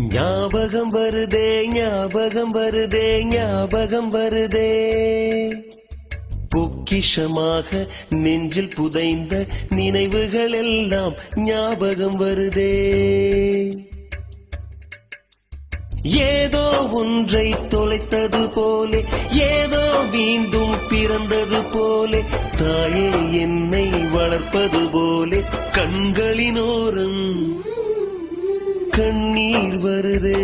ஞாபகம் வருதே ஞாபகம் வருதே ஞாபகம் வருதே பொக்கிஷமாக நெஞ்சில் புதைந்த நினைவுகள் எல்லாம் ஞாபகம் வருதே ஏதோ ஒன்றை தொலைத்தது போலே ஏதோ மீண்டும் பிறந்தது போலே தாயே என்னை வளர்ப்பது போலே கண்களினோரம் கண்ணீர் வருதே